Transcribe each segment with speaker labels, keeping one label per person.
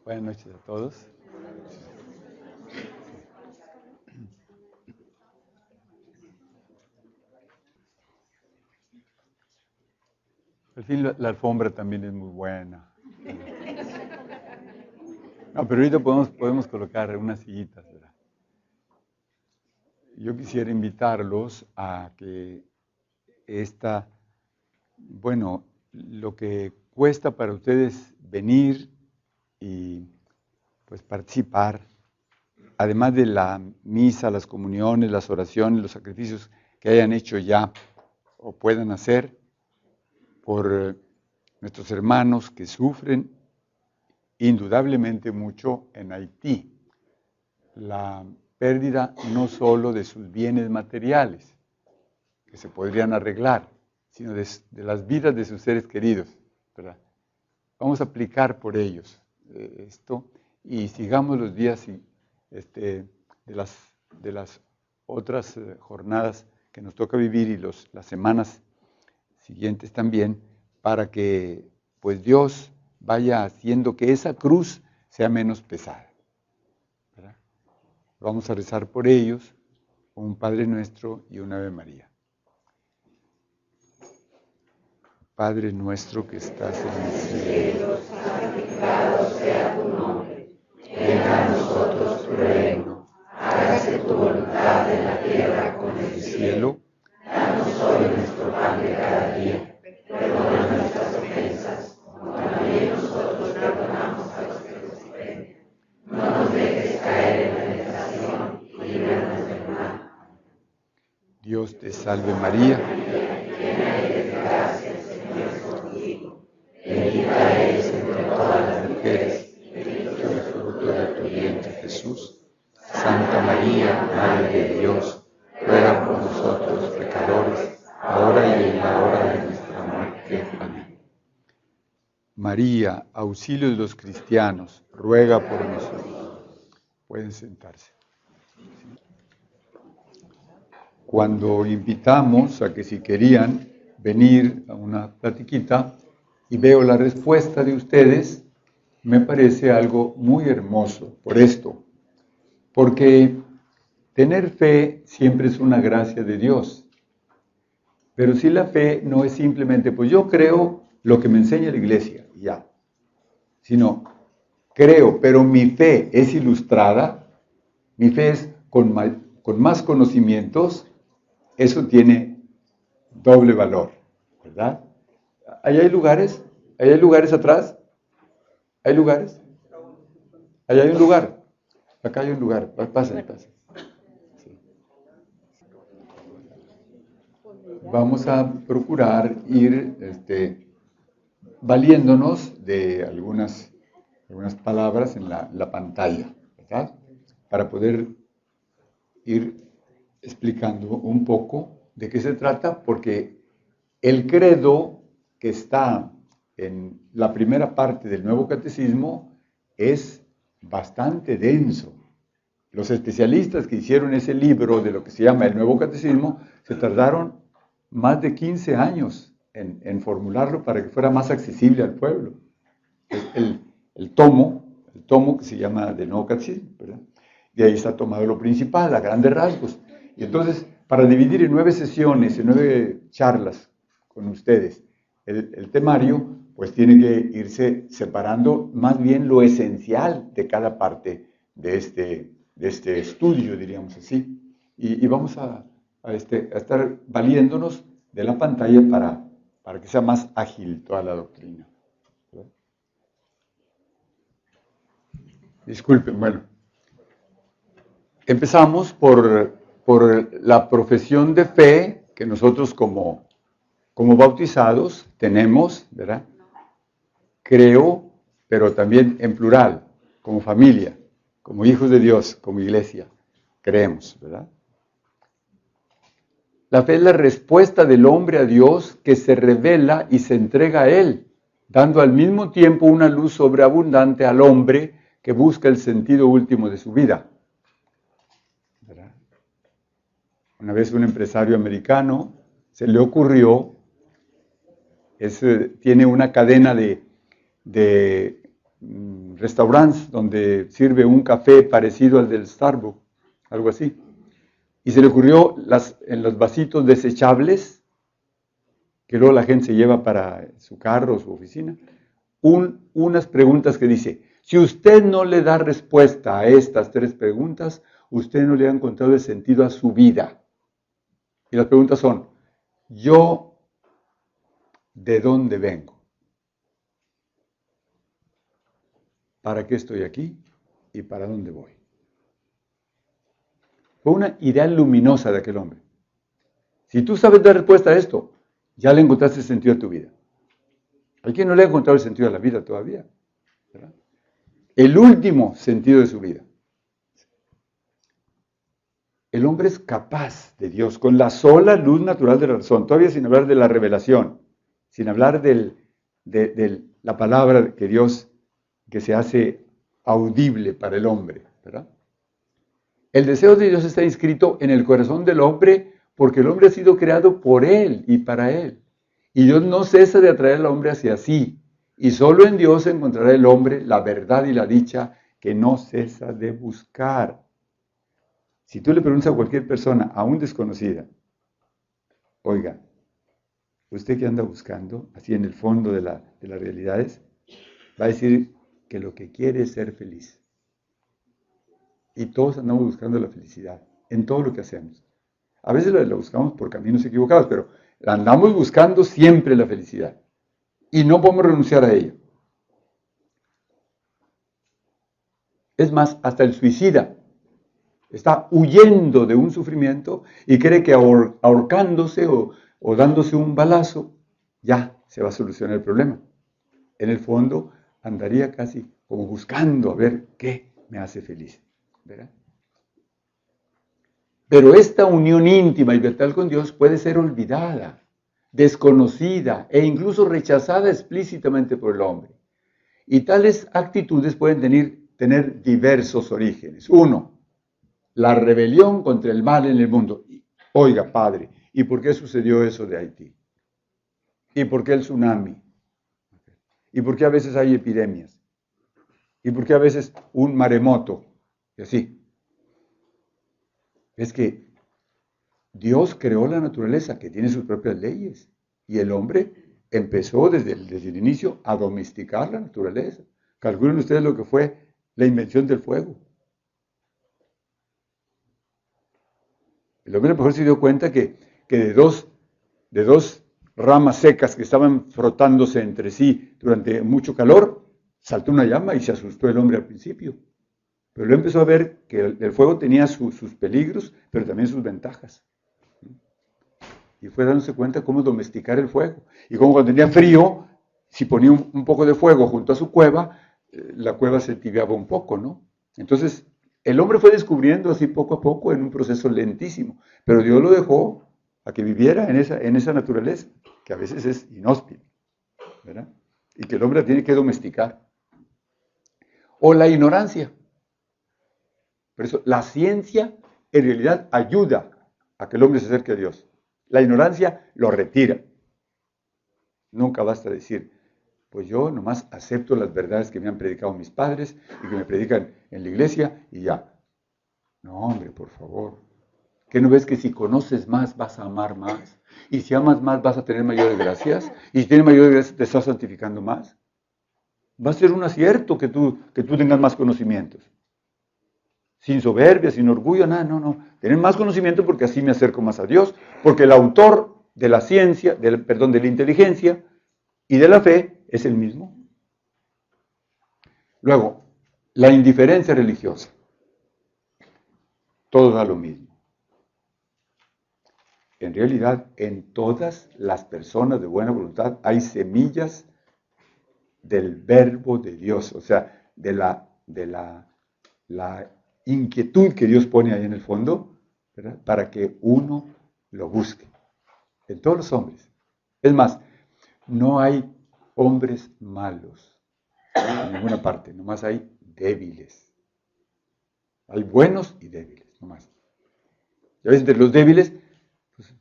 Speaker 1: Buenas noches a todos. Al fin la alfombra también es muy buena. No, pero ahorita podemos colocar unas sillitas, ¿verdad? Yo quisiera invitarlos a que lo que cuesta para ustedes venir y pues participar, además de la misa, las comuniones, las oraciones, los sacrificios que hayan hecho ya o puedan hacer por nuestros hermanos que sufren indudablemente mucho en Haití. La pérdida no solo de sus bienes materiales, que se podrían arreglar, sino de las vidas de sus seres queridos, ¿verdad? Vamos a aplicar por ellos esto y sigamos los días de las otras jornadas que nos toca vivir y las semanas siguientes también, para que pues Dios vaya haciendo que esa cruz sea menos pesada, ¿verdad? Vamos a rezar por ellos, un Padre Nuestro y una Ave María. Padre nuestro que estás en el cielo,
Speaker 2: santificado sea tu nombre. Venga a nosotros tu reino. Hágase tu voluntad en la tierra como en el cielo. Danos hoy nuestro pan de cada día. Perdona nuestras ofensas, como también nosotros perdonamos a los que nos ofenden. No nos dejes caer en la tentación y líbranos del mal.
Speaker 1: Dios te salve María.
Speaker 2: Llena eres de gracia, el Señor es contigo. Bendita eres entre todas las mujeres, bendito es el fruto de tu vientre, Jesús.
Speaker 1: Santa María, Madre de Dios, ruega por nosotros pecadores, ahora y en la hora de nuestra muerte. Amén. María, auxilio de los cristianos, ruega por nosotros. Pueden sentarse. Cuando invitamos a que si querían venir a una platiquita y veo la respuesta de ustedes, me parece algo muy hermoso por esto. Porque tener fe siempre es una gracia de Dios. Pero si la fe no es simplemente, pues yo creo lo que me enseña la iglesia, y ya. Sino, creo, pero mi fe es ilustrada, mi fe es con más conocimientos, eso tiene doble valor, ¿verdad? ¿Ahí hay lugares? ¿Ahí hay lugares atrás? ¿Hay lugares? Ahí hay un lugar. Acá hay un lugar. Pasen. Sí. Vamos a procurar ir valiéndonos de algunas palabras en la pantalla, ¿verdad? Para poder ir explicando un poco de qué se trata, porque el credo que está en la primera parte del Nuevo Catecismo es bastante denso. Los especialistas que hicieron ese libro de lo que se llama el Nuevo Catecismo se tardaron más de 15 años en formularlo para que fuera más accesible al pueblo. El tomo que se llama del Nuevo Catecismo, ¿verdad? De ahí está tomado lo principal, a grandes rasgos. Y entonces, para dividir en 9 sesiones, en 9 charlas con ustedes, el temario, pues tiene que irse separando más bien lo esencial de cada parte de este estudio, diríamos así. Y vamos a estar valiéndonos de la pantalla para que sea más ágil toda la doctrina. Disculpen, bueno. Empezamos por la profesión de fe que nosotros como bautizados tenemos, ¿verdad? Creo, pero también en plural, como familia, como hijos de Dios, como iglesia, creemos, ¿verdad? La fe es la respuesta del hombre a Dios que se revela y se entrega a Él, dando al mismo tiempo una luz sobreabundante al hombre que busca el sentido último de su vida. ¿Verdad? Una vez un empresario americano se le ocurrió, tiene una cadena de restaurantes donde sirve un café parecido al del Starbucks, algo así. Y se le ocurrió en los vasitos desechables, que luego la gente se lleva para su carro o su oficina, unas preguntas que dice, si usted no le da respuesta a estas 3 preguntas, usted no le ha encontrado el sentido a su vida. Y las preguntas son, ¿yo de dónde vengo? ¿Para qué estoy aquí? ¿Y para dónde voy? Fue una idea luminosa de aquel hombre. Si tú sabes dar respuesta a esto, ya le encontraste el sentido a tu vida. Hay quien no le ha encontrado el sentido a la vida todavía, ¿verdad? El último sentido de su vida. El hombre es capaz de Dios, con la sola luz natural de la razón, todavía sin hablar de la revelación, sin hablar de la palabra que Dios, que se hace audible para el hombre, ¿verdad? El deseo de Dios está inscrito en el corazón del hombre porque el hombre ha sido creado por Él y para Él. Y Dios no cesa de atraer al hombre hacia sí. Y solo en Dios encontrará el hombre la verdad y la dicha que no cesa de buscar. Si tú le preguntas a cualquier persona, aún desconocida, oiga, ¿usted qué anda buscando? Así en el fondo de las realidades, va a decir que lo que quiere es ser feliz. Y todos andamos buscando la felicidad en todo lo que hacemos. A veces la buscamos por caminos equivocados, pero la andamos buscando siempre la felicidad. Y no podemos renunciar a ella. Es más, hasta el suicida está huyendo de un sufrimiento y cree que ahorcándose o dándose un balazo, ya se va a solucionar el problema. En el fondo, andaría casi como buscando a ver qué me hace feliz, ¿verdad? Pero esta unión íntima y vital con Dios puede ser olvidada, desconocida e incluso rechazada explícitamente por el hombre. Y tales actitudes pueden tener diversos orígenes. 1, la rebelión contra el mal en el mundo. Oiga, padre, ¿y por qué sucedió eso de Haití? ¿Y por qué el tsunami? ¿Y por qué a veces hay epidemias? ¿Y por qué a veces un maremoto? Y así. Es que Dios creó la naturaleza, que tiene sus propias leyes. Y el hombre empezó desde el inicio a domesticar la naturaleza. Calculen ustedes lo que fue la invención del fuego. El hombre a lo mejor se dio cuenta que de dos ramas secas que estaban frotándose entre sí durante mucho calor, saltó una llama y se asustó el hombre al principio. Pero él empezó a ver que el fuego tenía sus peligros, pero también sus ventajas. Y fue dándose cuenta cómo domesticar el fuego. Y como cuando tenía frío, si ponía un poco de fuego junto a su cueva, la cueva se tibiaba un poco, ¿no? Entonces, el hombre fue descubriendo así poco a poco en un proceso lentísimo, pero Dios lo dejó a que viviera en esa naturaleza, que a veces es inhóspita, ¿verdad? Y que el hombre la tiene que domesticar. O la ignorancia. Por eso, la ciencia en realidad ayuda a que el hombre se acerque a Dios. La ignorancia lo retira. Nunca basta decir, pues yo nomás acepto las verdades que me han predicado mis padres y que me predican en la iglesia y ya. No, hombre, por favor. ¿Qué no ves que si conoces más vas a amar más? Y si amas más vas a tener mayores gracias. Y si tienes mayores gracias te estás santificando más. Va a ser un acierto que tú tengas más conocimientos. Sin soberbia, sin orgullo, nada, no. Tener más conocimiento porque así me acerco más a Dios. Porque el autor de la ciencia, de la inteligencia y de la fe es el mismo. Luego, la indiferencia religiosa. Todo da lo mismo. En realidad, en todas las personas de buena voluntad hay semillas del verbo de Dios, o sea, de la inquietud que Dios pone ahí en el fondo, ¿verdad? Para que uno lo busque. En todos los hombres. Es más, no hay hombres malos en ninguna parte, nomás hay débiles. Hay buenos y débiles, nomás. Y a veces entre los débiles, pues,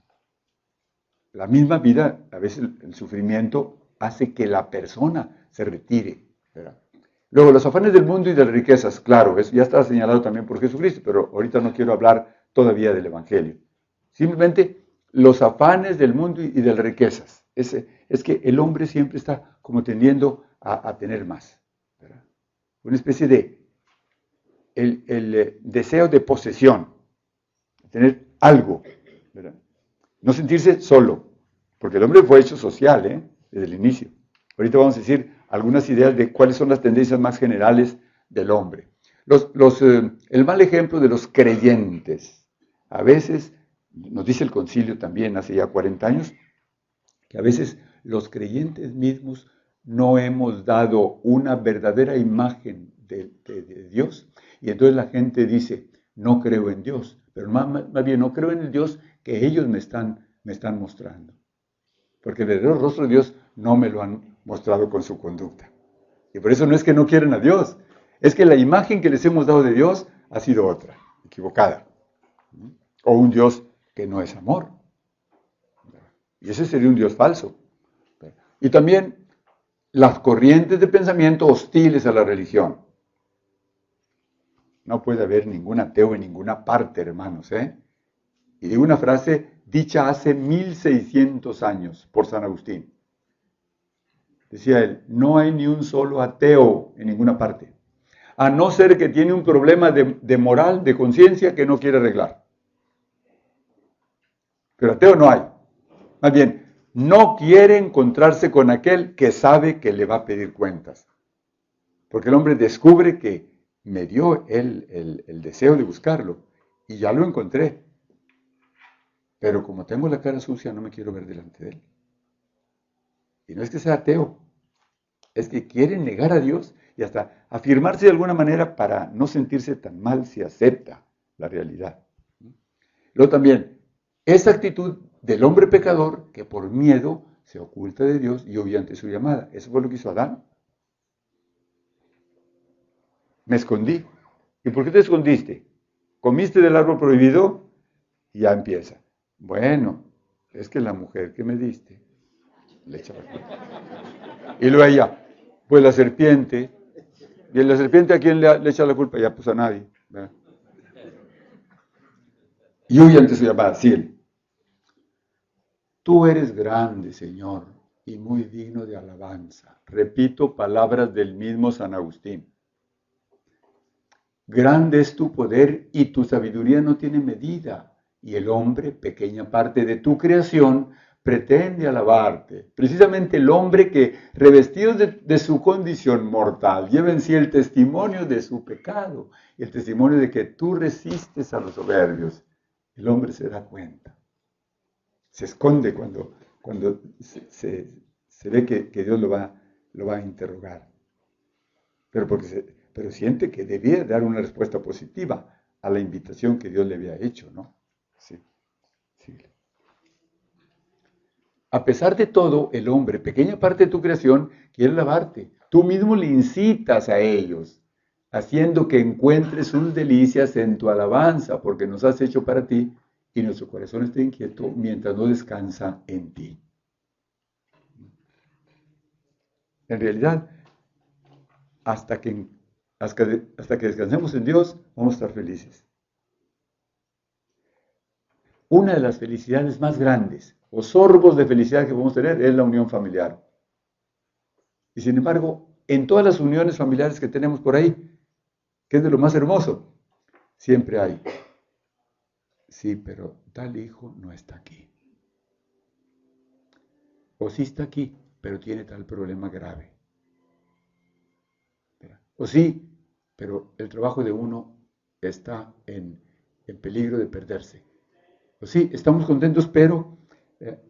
Speaker 1: la misma vida, a veces el sufrimiento hace que la persona se retire, ¿verdad? Luego, los afanes del mundo y de las riquezas, claro, eso ya está señalado también por Jesucristo, pero ahorita no quiero hablar todavía del Evangelio. Simplemente los afanes del mundo y de las riquezas. Es que el hombre siempre está como tendiendo a tener más, ¿verdad? Una especie de el deseo de posesión, tener algo, ¿verdad? No sentirse solo, porque el hombre fue hecho social, desde el inicio. Ahorita vamos a decir algunas ideas de cuáles son las tendencias más generales del hombre. El mal ejemplo de los creyentes. A veces, nos dice el concilio también hace ya 40 años, que a veces los creyentes mismos no hemos dado una verdadera imagen de Dios. Y entonces la gente dice, no creo en Dios, pero más bien no creo en el Dios que ellos me están mostrando. Porque el verdadero rostro de Dios no me lo han mostrado con su conducta. Y por eso no es que no quieran a Dios, es que la imagen que les hemos dado de Dios ha sido otra, equivocada. O un Dios que no es amor. Y ese sería un Dios falso. Y también las corrientes de pensamiento hostiles a la religión. No puede haber ningún ateo en ninguna parte, hermanos, Y digo una frase dicha hace 1600 años por San Agustín. Decía él, no hay ni un solo ateo en ninguna parte, a no ser que tiene un problema de moral, de conciencia que no quiere arreglar. Pero ateo no hay. Más bien, no quiere encontrarse con aquel que sabe que le va a pedir cuentas. Porque el hombre descubre que me dio el deseo de buscarlo y ya lo encontré. Pero como tengo la cara sucia, no me quiero ver delante de él. Y no es que sea ateo, es que quiere negar a Dios y hasta afirmarse de alguna manera para no sentirse tan mal si acepta la realidad. Luego también, esa actitud del hombre pecador que por miedo se oculta de Dios y huye ante su llamada. Eso fue lo que hizo Adán. Me escondí. ¿Y por qué te escondiste? ¿Comiste del árbol prohibido? Y ya empieza. Bueno, es que la mujer que me diste le echa la culpa. Y luego ella, pues la serpiente. ¿Y la serpiente a quién le echa la culpa? Ya pues a nadie, ¿verdad? Y huye ante su llamada, sí él. Tú eres grande, Señor, y muy digno de alabanza. Repito palabras del mismo San Agustín. Grande es tu poder y tu sabiduría no tiene medida. Y el hombre, pequeña parte de tu creación, pretende alabarte. Precisamente el hombre que, revestido de su condición mortal, lleva en sí el testimonio de su pecado, y el testimonio de que tú resistes a los soberbios. El hombre se da cuenta. Se esconde cuando se ve que Dios lo va a interrogar. Pero siente que debía dar una respuesta positiva a la invitación que Dios le había hecho, ¿no? Sí. A pesar de todo, el hombre, pequeña parte de tu creación, quiere alabarte. Tú mismo le incitas a ellos, haciendo que encuentres sus delicias en tu alabanza, porque nos has hecho para ti y nuestro corazón está inquieto mientras no descansa en ti. En realidad, hasta que descansemos en Dios, vamos a estar felices. Una de las felicidades más grandes, o sorbos de felicidad que podemos tener, es la unión familiar. Y sin embargo, en todas las uniones familiares que tenemos por ahí, que es de lo más hermoso, siempre hay. Sí, pero tal hijo no está aquí. O sí está aquí, pero tiene tal problema grave. O sí, pero el trabajo de uno está en peligro de perderse. O sí, estamos contentos, pero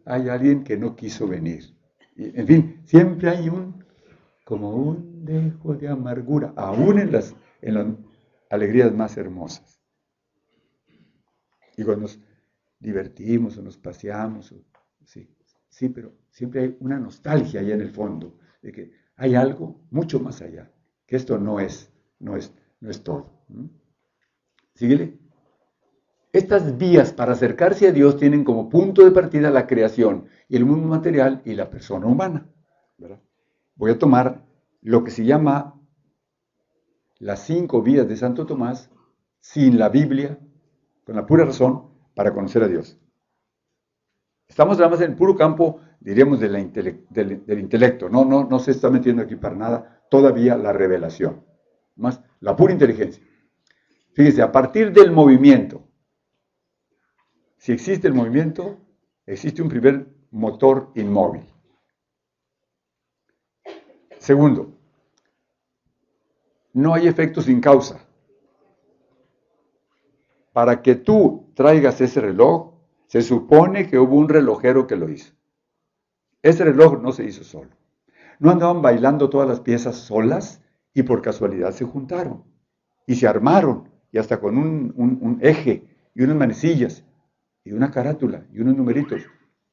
Speaker 1: hay alguien que no quiso venir. Y, en fin, siempre hay como un dejo de amargura, aún en las alegrías más hermosas. Y cuando nos divertimos o nos paseamos, sí, pero siempre hay una nostalgia allá en el fondo, de que hay algo mucho más allá, que esto no es todo. Síguele. Estas vías para acercarse a Dios tienen como punto de partida la creación y el mundo material y la persona humana, ¿verdad? Voy a tomar lo que se llama las 5 vías de Santo Tomás sin la Biblia, con la pura razón, para conocer a Dios. Estamos nada más en el puro campo, diríamos, del intelecto. No se está metiendo aquí para nada todavía la revelación. Más la pura inteligencia. Fíjese, a partir del movimiento, si existe el movimiento, existe un primer motor inmóvil. Segundo, no hay efecto sin causa. Para que tú traigas ese reloj, se supone que hubo un relojero que lo hizo. Ese reloj no se hizo solo. No andaban bailando todas las piezas solas y por casualidad se juntaron y se armaron y hasta con un eje y unas manecillas y una carátula y unos numeritos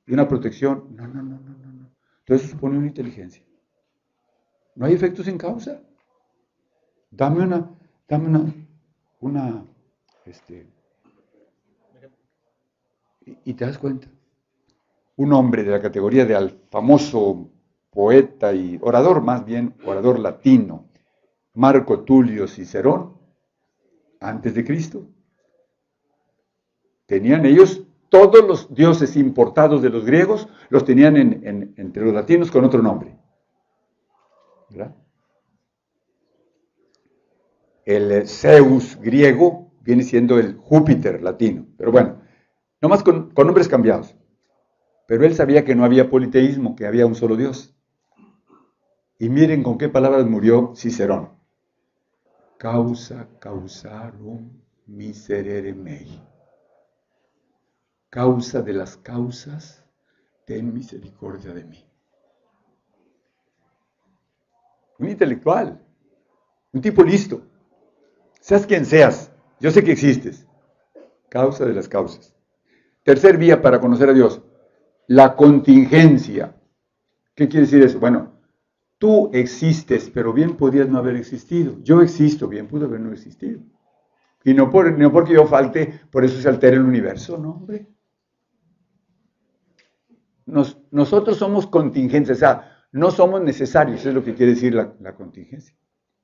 Speaker 1: y una protección. No. Todo eso supone una inteligencia. No hay efectos sin causa. Dame una y te das cuenta. Un hombre de la categoría del famoso poeta y orador, más bien orador latino, Marco Tulio Cicerón, antes de Cristo, tenían ellos todos los dioses importados de los griegos, los tenían entre los latinos con otro nombre. ¿Verdad? El Zeus griego viene siendo el Júpiter latino, pero bueno, nomás con nombres cambiados. Pero él sabía que no había politeísmo, que había un solo Dios. Y miren con qué palabras murió Cicerón. Causa causarum miserere mei. Causa de las causas, ten misericordia de mí. Un intelectual, un tipo listo. Seas quien seas, yo sé que existes. Causa de las causas. Tercer vía para conocer a Dios, la contingencia. ¿Qué quiere decir eso? Bueno, tú existes, pero bien podrías no haber existido. Yo existo, bien pudo haber no existido. Y no porque yo falte, por eso se altera el universo, no, hombre. Nosotros somos contingentes, o sea, no somos necesarios, es lo que quiere decir la contingencia.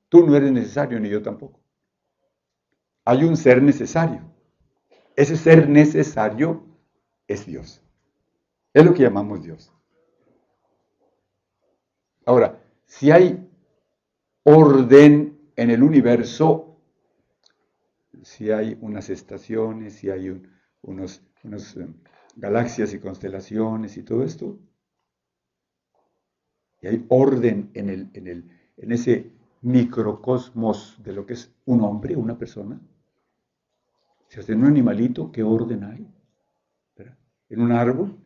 Speaker 1: Tú no eres necesario, ni yo tampoco. Hay un ser necesario. Ese ser necesario es Dios. Es lo que llamamos Dios. Ahora, si hay orden en el universo, si hay unas estaciones, si hay unas galaxias y constelaciones y todo esto, y hay orden en ese microcosmos de lo que es un hombre, una persona. Si hasta en un animalito, ¿qué orden hay? ¿Verdad? En un árbol,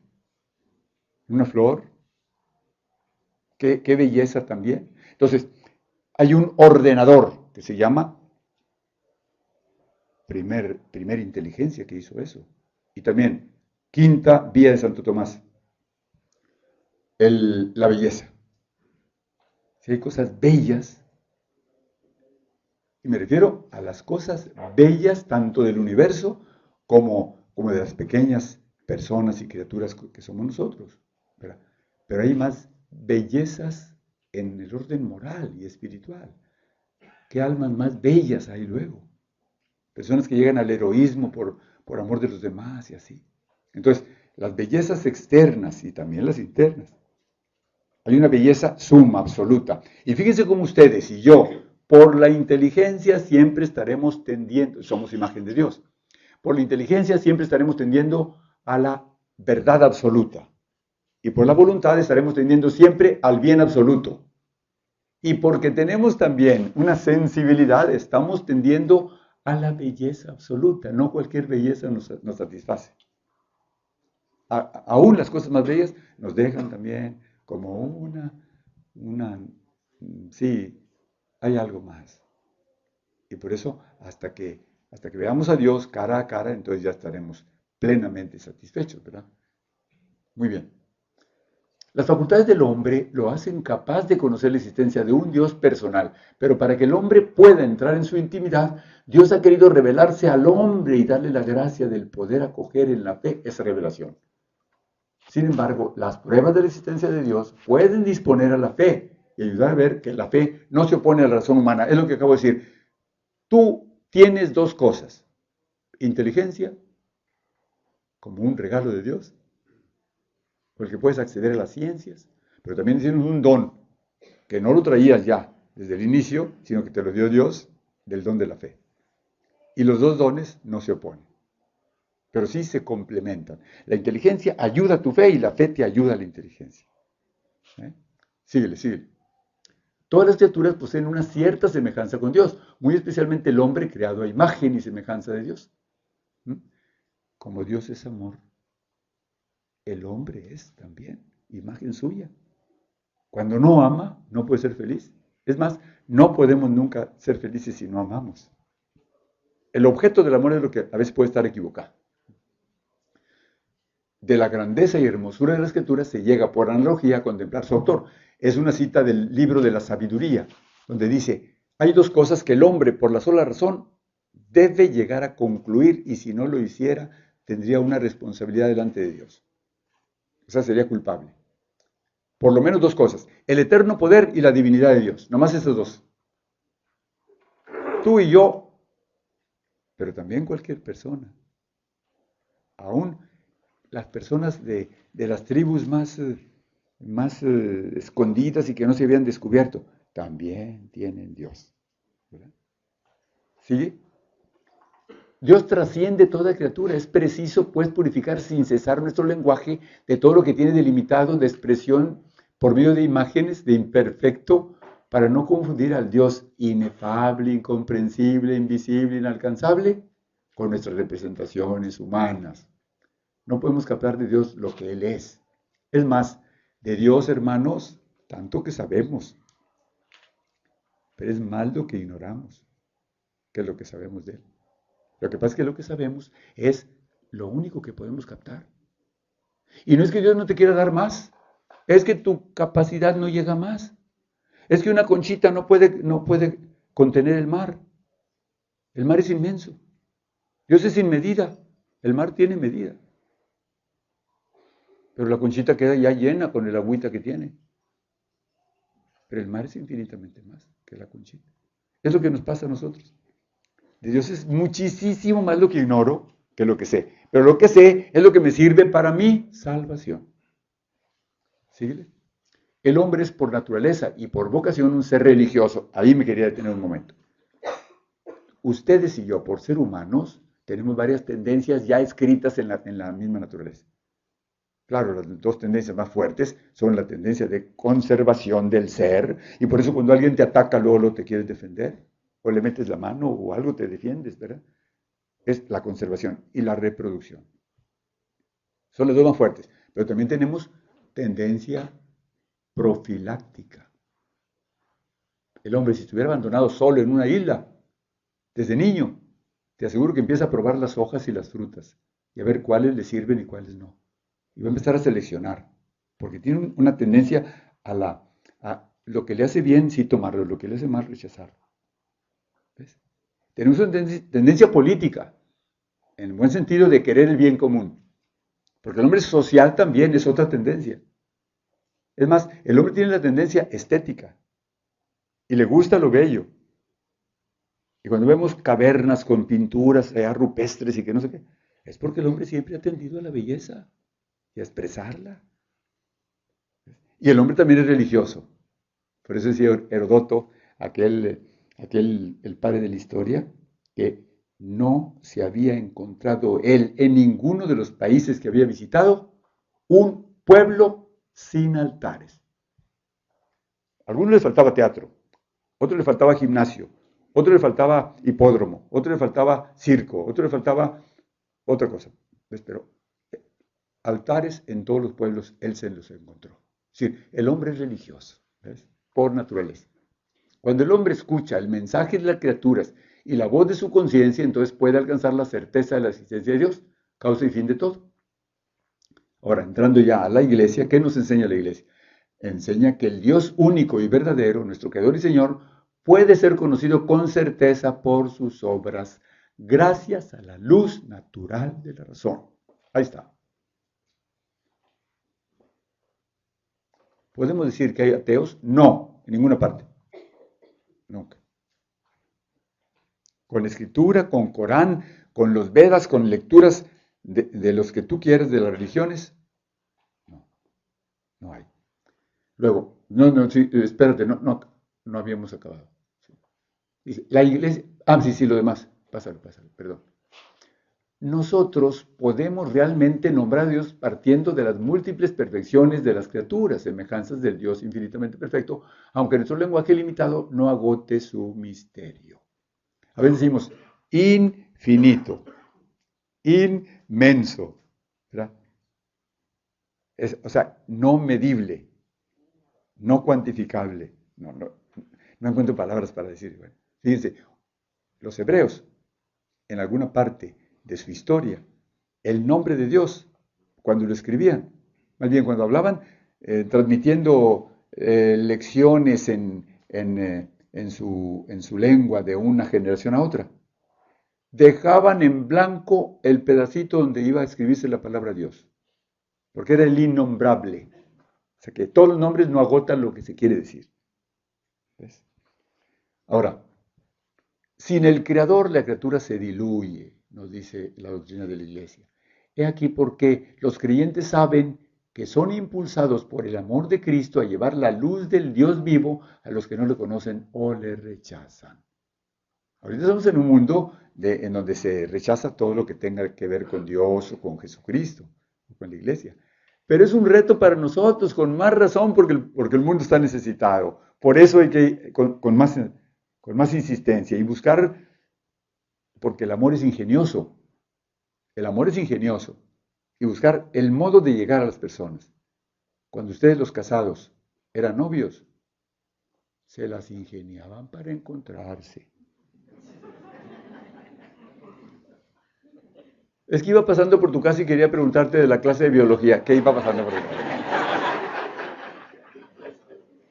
Speaker 1: en una flor, qué belleza también. Entonces, hay un ordenador que se llama primer inteligencia que hizo eso. Y también, quinta vía de Santo Tomás, la belleza. Si hay cosas bellas, y me refiero a las cosas bellas tanto del universo como de las pequeñas personas y criaturas que somos nosotros, ¿verdad? Pero hay más bellezas en el orden moral y espiritual. ¿Qué almas más bellas hay luego? Personas que llegan al heroísmo por amor de los demás y así. Entonces, las bellezas externas y también las internas. Hay una belleza suma, absoluta. Y fíjense cómo ustedes y yo, por la inteligencia siempre estaremos tendiendo, somos imagen de Dios, por la inteligencia siempre estaremos tendiendo a la verdad absoluta. Y por la voluntad estaremos tendiendo siempre al bien absoluto. Y porque tenemos también una sensibilidad, estamos tendiendo a la belleza absoluta. No cualquier belleza nos satisface. Aún las cosas más bellas nos dejan también como sí, hay algo más. Y por eso, hasta que veamos a Dios cara a cara, entonces ya estaremos plenamente satisfechos, ¿verdad? Muy bien. Las facultades del hombre lo hacen capaz de conocer la existencia de un Dios personal, pero para que el hombre pueda entrar en su intimidad, Dios ha querido revelarse al hombre y darle la gracia del poder acoger en la fe esa revelación. Sin embargo, las pruebas de la existencia de Dios pueden disponer a la fe y ayudar a ver que la fe no se opone a la razón humana. Es lo que acabo de decir. Tú tienes dos cosas. Inteligencia, como un regalo de Dios, con el que puedes acceder a las ciencias, pero también tienes un don, que no lo traías ya desde el inicio, sino que te lo dio Dios, del don de la fe. Y los dos dones no se oponen, pero sí se complementan. La inteligencia ayuda a tu fe y la fe te ayuda a la inteligencia. Síguele. Todas las criaturas poseen una cierta semejanza con Dios, muy especialmente el hombre creado a imagen y semejanza de Dios. Como Dios es amor, el hombre es también imagen suya. Cuando no ama, no puede ser feliz. Es más, no podemos nunca ser felices si no amamos. El objeto del amor es lo que a veces puede estar equivocado. De la grandeza y hermosura de las criaturas se llega por analogía a contemplar su autor. Es una cita del libro de la sabiduría, donde dice, hay dos cosas que el hombre, por la sola razón, debe llegar a concluir y si no lo hiciera, tendría una responsabilidad delante de Dios. O sea, sería culpable. Por lo menos dos cosas, el eterno poder y la divinidad de Dios. Nomás esos dos. Tú y yo, pero también cualquier persona. Aún las personas de las tribus más escondidas y que no se habían descubierto, también tienen Dios. ¿Verdad? ¿Sigue? Dios trasciende toda criatura. Es preciso, pues, purificar sin cesar nuestro lenguaje de todo lo que tiene delimitado de expresión por medio de imágenes de imperfecto, para no confundir al Dios inefable, incomprensible, invisible, inalcanzable, con nuestras representaciones humanas. No podemos captar de Dios lo que Él es. Es más, de Dios, hermanos, tanto que sabemos. Pero es más lo que ignoramos que lo que sabemos de Él. Lo que pasa es que lo que sabemos es lo único que podemos captar. Y no es que Dios no te quiera dar más, es que tu capacidad no llega más. Es que una conchita no puede contener el mar. El mar es inmenso. Dios es sin medida. El mar tiene medida. Pero la conchita queda ya llena con el agüita que tiene. Pero el mar es infinitamente más que la conchita. Es lo que nos pasa a nosotros. De Dios es muchísimo más lo que ignoro que lo que sé. Pero lo que sé es lo que me sirve para mi salvación. ¿Síguele? El hombre es por naturaleza y por vocación un ser religioso. Ahí me quería detener un momento. Ustedes y yo, por ser humanos, tenemos varias tendencias ya escritas en la misma naturaleza. Claro, las dos tendencias más fuertes son la tendencia de conservación del ser, y por eso cuando alguien te ataca, luego te quieres defender, o le metes la mano o algo te defiendes, ¿verdad? Es la conservación y la reproducción. Son las dos más fuertes, pero también tenemos tendencia profiláctica. El hombre, si estuviera abandonado solo en una isla, desde niño, te aseguro que empieza a probar las hojas y las frutas, y a ver cuáles le sirven y cuáles no. Y va a empezar a seleccionar, porque tiene una tendencia a lo que le hace bien, sí tomarlo, lo que le hace mal, rechazarlo. ¿Ves? Tenemos una tendencia política, en el buen sentido de querer el bien común, porque el hombre social también es otra tendencia. Es más, el hombre tiene la tendencia estética, y le gusta lo bello. Y cuando vemos cavernas con pinturas rupestres y que no sé qué, es porque el hombre siempre ha tendido a la belleza y a expresarla. Y el hombre también es religioso. Por eso decía Herodoto, el padre de la historia, que no se había encontrado él en ninguno de los países que había visitado un pueblo sin altares. A algunos les faltaba teatro, a otros les faltaba gimnasio, a otros les faltaba hipódromo, a otros les faltaba circo, a otros les faltaba otra cosa. Pero altares en todos los pueblos él se los encontró. Es decir, el hombre es religioso, ¿ves? Por naturaleza. Cuando el hombre escucha el mensaje de las criaturas y la voz de su conciencia, entonces puede alcanzar la certeza de la existencia de Dios, causa y fin de todo. Ahora, entrando ya a la iglesia, ¿qué nos enseña la iglesia? Enseña que el Dios único y verdadero, nuestro Creador y Señor, puede ser conocido con certeza por sus obras, gracias a la luz natural de la razón. Ahí está. ¿Podemos decir que hay ateos? No, en ninguna parte. Nunca. Con escritura, con Corán, con los Vedas, con lecturas de los que tú quieras, de las religiones. No, no hay. Luego, sí, espérate, no habíamos acabado. Sí. Dice, la iglesia, sí, lo demás, pásalo, perdón. Nosotros podemos realmente nombrar a Dios partiendo de las múltiples perfecciones de las criaturas, semejanzas del Dios infinitamente perfecto, aunque nuestro lenguaje limitado no agote su misterio. A veces decimos infinito, inmenso, ¿verdad? O sea, no medible, no cuantificable. No encuentro palabras para decir. Bueno, fíjense, los hebreos, en alguna parte de su historia, el nombre de Dios, cuando lo escribían, más bien cuando hablaban, transmitiendo lecciones en su lengua de una generación a otra, dejaban en blanco el pedacito donde iba a escribirse la palabra Dios, porque era el innombrable. O sea que todos los nombres no agotan lo que se quiere decir. ¿Ves? Ahora, sin el Creador la criatura se diluye, nos dice la doctrina de la Iglesia. He aquí porque los creyentes saben que son impulsados por el amor de Cristo a llevar la luz del Dios vivo a los que no le conocen o le rechazan. Ahorita estamos en un mundo en donde se rechaza todo lo que tenga que ver con Dios o con Jesucristo o con la Iglesia. Pero es un reto para nosotros, con más razón, porque el mundo está necesitado. Por eso hay que ir con más insistencia y buscar, porque el amor es ingenioso. El amor es ingenioso. Y buscar el modo de llegar a las personas. Cuando ustedes, los casados, eran novios, se las ingeniaban para encontrarse. Es que iba pasando por tu casa y quería preguntarte de la clase de biología. ¿Qué iba pasando por tu casa?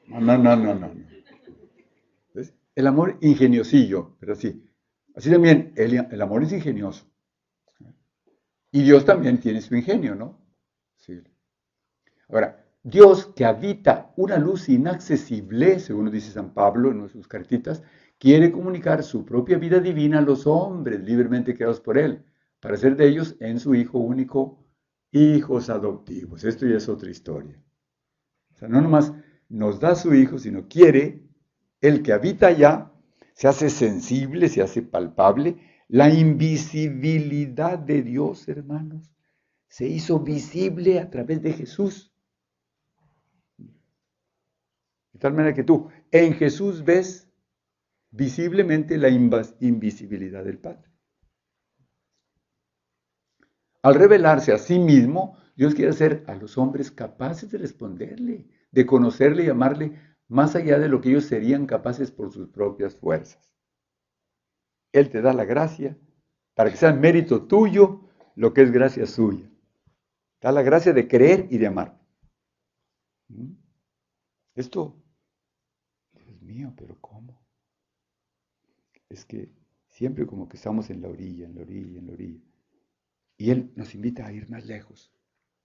Speaker 1: No. ¿Ves? El amor ingeniosillo, pero sí. Así también, el amor es ingenioso. Y Dios también tiene su ingenio, ¿no? Sí. Ahora, Dios que habita una luz inaccesible, según nos dice San Pablo en sus cartitas, quiere comunicar su propia vida divina a los hombres libremente creados por Él, para hacer de ellos en su Hijo único hijos adoptivos. Esto ya es otra historia. O sea, no nomás nos da su Hijo, sino quiere, el que habita allá, se hace sensible, se hace palpable, la invisibilidad de Dios, hermanos, se hizo visible a través de Jesús. De tal manera que tú en Jesús ves visiblemente la invisibilidad del Padre. Al revelarse a sí mismo, Dios quiere hacer a los hombres capaces de responderle, de conocerle y amarle más allá de lo que ellos serían capaces por sus propias fuerzas. Él te da la gracia para que sea mérito tuyo lo que es gracia suya. Te da la gracia de creer y de amar. Esto, Dios mío, pero ¿cómo? Es que siempre como que estamos en la orilla. Y Él nos invita a ir más lejos.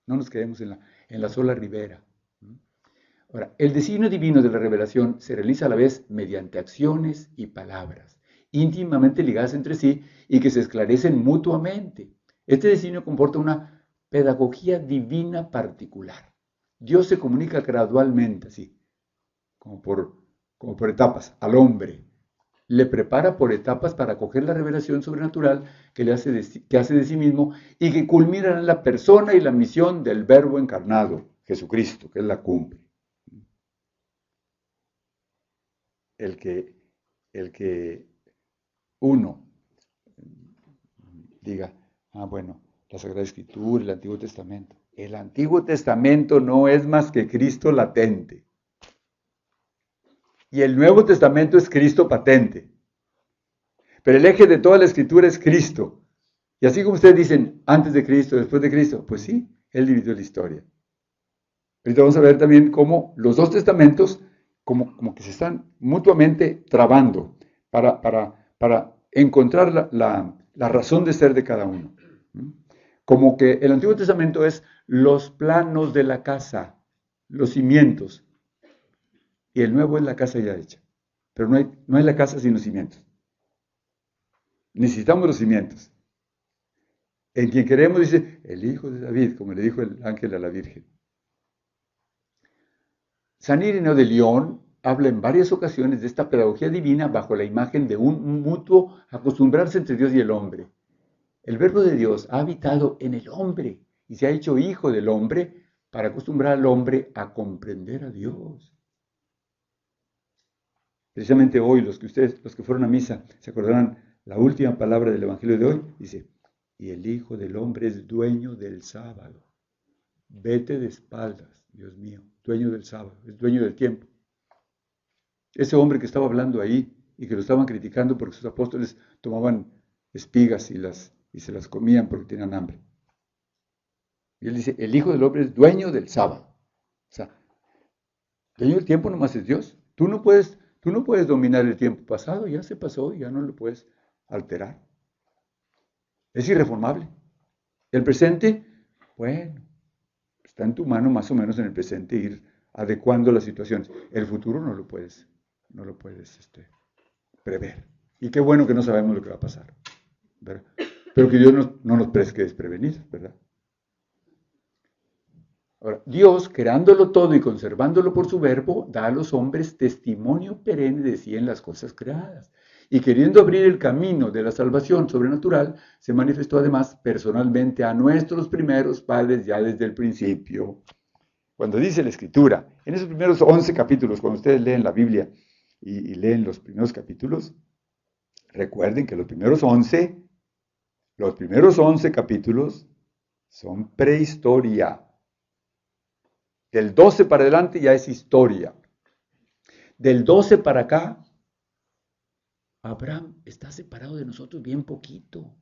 Speaker 1: No nos quedemos en la sola ribera. Ahora, el designio divino de la revelación se realiza a la vez mediante acciones y palabras, íntimamente ligadas entre sí y que se esclarecen mutuamente. Este designio comporta una pedagogía divina particular. Dios se comunica gradualmente, así, como por etapas, al hombre. Le prepara por etapas para acoger la revelación sobrenatural que hace de sí mismo y que culmina en la persona y la misión del Verbo encarnado, Jesucristo, que es la cumbre. El que uno diga, bueno, la Sagrada Escritura, el Antiguo Testamento. El Antiguo Testamento no es más que Cristo latente. Y el Nuevo Testamento es Cristo patente. Pero el eje de toda la Escritura es Cristo. Y así como ustedes dicen, antes de Cristo, después de Cristo, pues sí, Él dividió la historia. Ahorita vamos a ver también cómo los dos testamentos como que se están mutuamente trabando para encontrar la razón de ser de cada uno. Como que el Antiguo Testamento es los planos de la casa, los cimientos, y el Nuevo es la casa ya hecha. Pero no hay la casa sin los cimientos. Necesitamos los cimientos. En quien queremos, dice, el hijo de David, como le dijo el ángel a la Virgen. San Ireneo de León habla en varias ocasiones de esta pedagogía divina bajo la imagen de un mutuo acostumbrarse entre Dios y el hombre. El verbo de Dios ha habitado en el hombre y se ha hecho hijo del hombre para acostumbrar al hombre a comprender a Dios. Precisamente hoy, los que fueron a misa, se acordarán la última palabra del Evangelio de hoy, dice, y el Hijo del Hombre es dueño del sábado. Vete de espaldas, Dios mío, dueño del sábado, es dueño del tiempo. Ese hombre que estaba hablando ahí y que lo estaban criticando porque sus apóstoles tomaban espigas y se las comían porque tenían hambre. Y él dice, el Hijo del Hombre es dueño del sábado. O sea, dueño del tiempo nomás es Dios. Tú no puedes dominar el tiempo pasado, ya se pasó y ya no lo puedes alterar. Es irreformable. El presente, bueno, está en tu mano más o menos en el presente ir adecuando las situaciones. El futuro no lo puedes prever. Y qué bueno que no sabemos lo que va a pasar, ¿verdad? Pero que Dios no nos preste desprevenidos, ¿verdad? Ahora, Dios, creándolo todo y conservándolo por su verbo, da a los hombres testimonio perenne de sí en las cosas creadas. Y queriendo abrir el camino de la salvación sobrenatural, se manifestó además personalmente a nuestros primeros padres ya desde el principio. Cuando dice la Escritura, en esos primeros 11 capítulos, cuando ustedes leen la Biblia y leen los primeros capítulos, recuerden que los primeros 11 capítulos son prehistoria. Del 12 para adelante ya es historia. Del 12 para acá, Abraham está separado de nosotros bien poquito.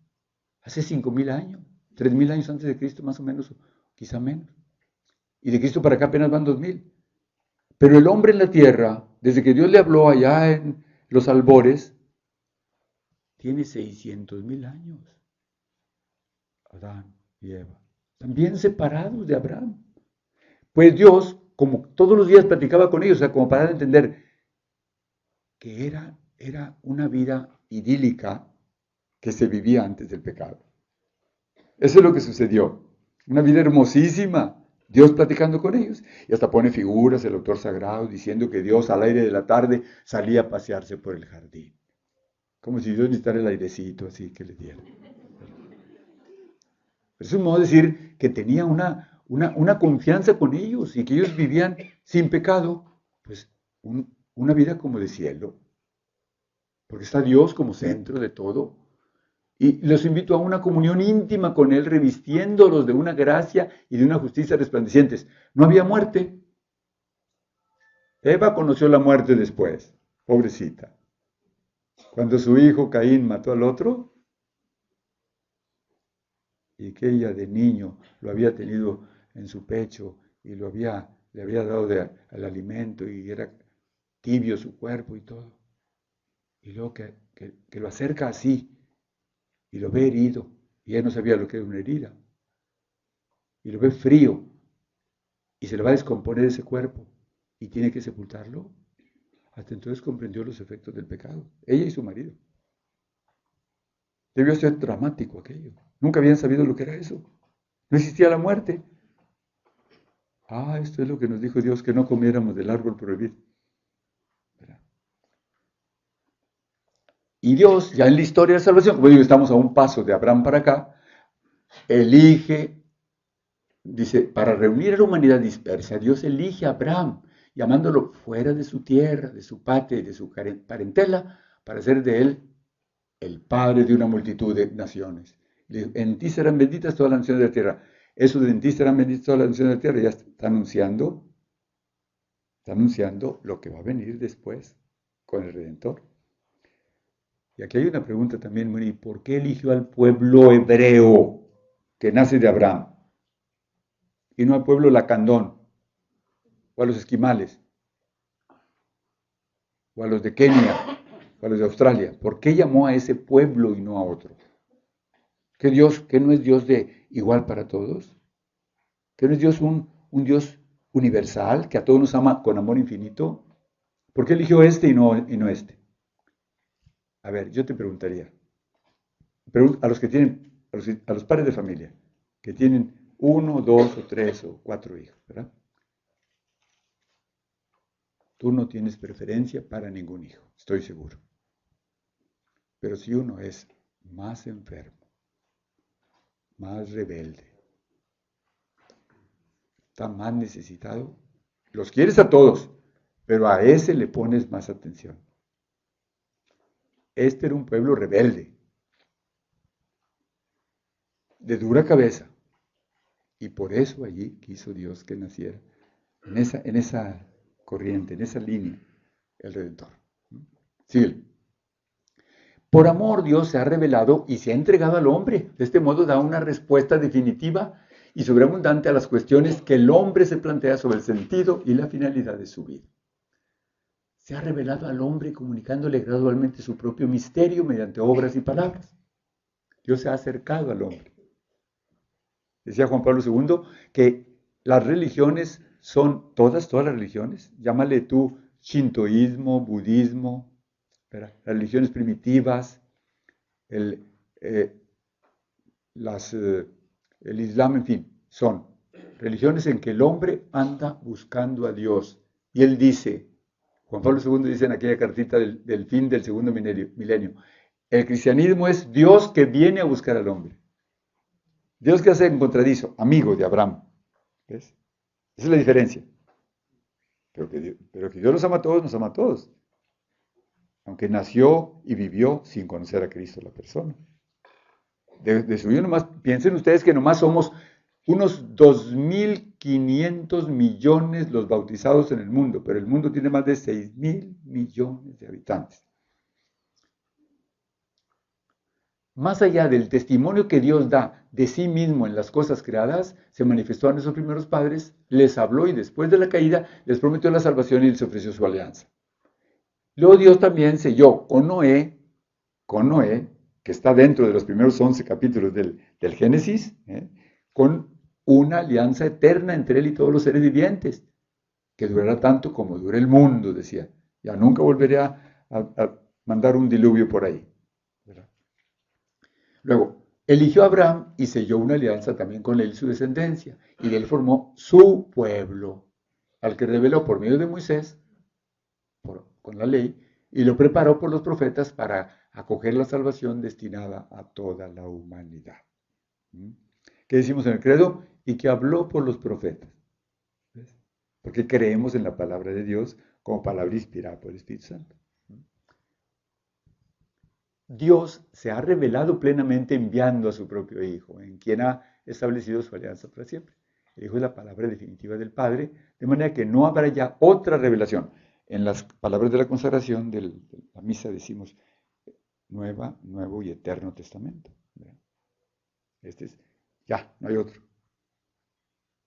Speaker 1: Hace 5,000 años, 3,000 años antes de Cristo más o menos, o quizá menos. Y de Cristo para acá apenas van 2,000. Pero el hombre en la tierra, desde que Dios le habló allá en los albores, tiene 600,000 años. Adán y Eva, también separados de Abraham. Pues Dios, como todos los días platicaba con ellos, o sea, como para dar a entender que era una vida idílica que se vivía antes del pecado. Eso es lo que sucedió. Una vida hermosísima. Dios platicando con ellos. Y hasta pone figuras el autor sagrado diciendo que Dios al aire de la tarde salía a pasearse por el jardín. Como si Dios necesitara el airecito así que le diera. Es un modo de decir que tenía una confianza con ellos y que ellos vivían sin pecado, pues una vida como de cielo. Porque está Dios como centro de todo. Y los invito a una comunión íntima con Él, revistiéndolos de una gracia y de una justicia resplandecientes. No había muerte. Eva conoció la muerte después, pobrecita. Cuando su hijo Caín mató al otro, y que ella de niño lo había tenido en su pecho y le había dado el alimento y era tibio su cuerpo y todo. Y luego que lo acerca así y lo ve herido, y ella no sabía lo que era una herida, y lo ve frío, y se le va a descomponer ese cuerpo, y tiene que sepultarlo. Hasta entonces comprendió los efectos del pecado, ella y su marido. Debió ser dramático aquello. Nunca habían sabido lo que era eso. No existía la muerte. Esto es lo que nos dijo Dios, que no comiéramos del árbol prohibido. Y Dios, ya en la historia de salvación, como digo, estamos a un paso de Abraham para acá, elige, dice, para reunir a la humanidad dispersa, Dios elige a Abraham, llamándolo fuera de su tierra, de su patria y de su parentela, para hacer de él el padre de una multitud de naciones. En ti serán benditas todas las naciones de la tierra. Eso de en ti serán benditas todas las naciones de la tierra ya está anunciando lo que va a venir después con el Redentor. Y aquí hay una pregunta también muy, ¿por qué eligió al pueblo hebreo que nace de Abraham? Y no al pueblo lacandón, o a los esquimales, o a los de Kenia, o a los de Australia. ¿Por qué llamó a ese pueblo y no a otro? ¿Que no es Dios de igual para todos? ¿Que no es Dios un Dios universal, que a todos nos ama con amor infinito? ¿Por qué eligió este y no este? A ver, yo te preguntaría, Pero a los que tienen, a los padres de familia, que tienen 1, 2 o 3 o 4 hijos, ¿verdad? Tú no tienes preferencia para ningún hijo, estoy seguro. Pero si uno es más enfermo, más rebelde, está más necesitado, los quieres a todos, pero a ese le pones más atención. Este era un pueblo rebelde, de dura cabeza, y por eso allí quiso Dios que naciera, en esa corriente, en esa línea, el Redentor. Sigue. Por amor Dios se ha revelado y se ha entregado al hombre. De este modo da una respuesta definitiva y sobreabundante a las cuestiones que el hombre se plantea sobre el sentido y la finalidad de su vida. Se ha revelado al hombre comunicándole gradualmente su propio misterio mediante obras y palabras. Dios se ha acercado al hombre. Decía Juan Pablo II que las religiones son todas las religiones, llámale tú shintoísmo, budismo, las religiones primitivas, el Islam, en fin, son religiones en que el hombre anda buscando a Dios. Y él dice, Juan Pablo II dice en aquella cartita del fin del segundo milenio, el cristianismo es Dios que viene a buscar al hombre. Dios que hace encontradizo, amigo de Abraham. ¿Ves? Esa es la diferencia. Pero que Dios nos ama a todos, nos ama a todos. Aunque nació y vivió sin conocer a Cristo la persona. De suyo nomás, piensen ustedes que nomás somos unos 2.500 millones los bautizados en el mundo, pero el mundo tiene más de 6.000 millones de habitantes. Más allá del testimonio que Dios da de sí mismo en las cosas creadas, se manifestó a nuestros primeros padres, les habló y después de la caída les prometió la salvación y les ofreció su alianza. Luego Dios también selló con Noé, que está dentro de los primeros 11 capítulos del Génesis, con una alianza eterna entre él y todos los seres vivientes, que durará tanto como dure el mundo, decía. Ya nunca volveré a mandar un diluvio por ahí. ¿Verdad? Luego, eligió a Abraham y selló una alianza también con él y su descendencia, y de él formó su pueblo, al que reveló por medio de Moisés, con la ley, y lo preparó por los profetas para acoger la salvación destinada a toda la humanidad. ¿Qué decimos en el credo? Y que habló por los profetas. ¿Ves? Porque creemos en la palabra de Dios como palabra inspirada por el Espíritu Santo. Dios se ha revelado plenamente enviando a su propio Hijo, en quien ha establecido su alianza para siempre. El Hijo es la palabra definitiva del Padre, de manera que no habrá ya otra revelación. En las palabras de la consagración de la misa decimos Nuevo y Eterno Testamento. Este es, ya, no hay otro.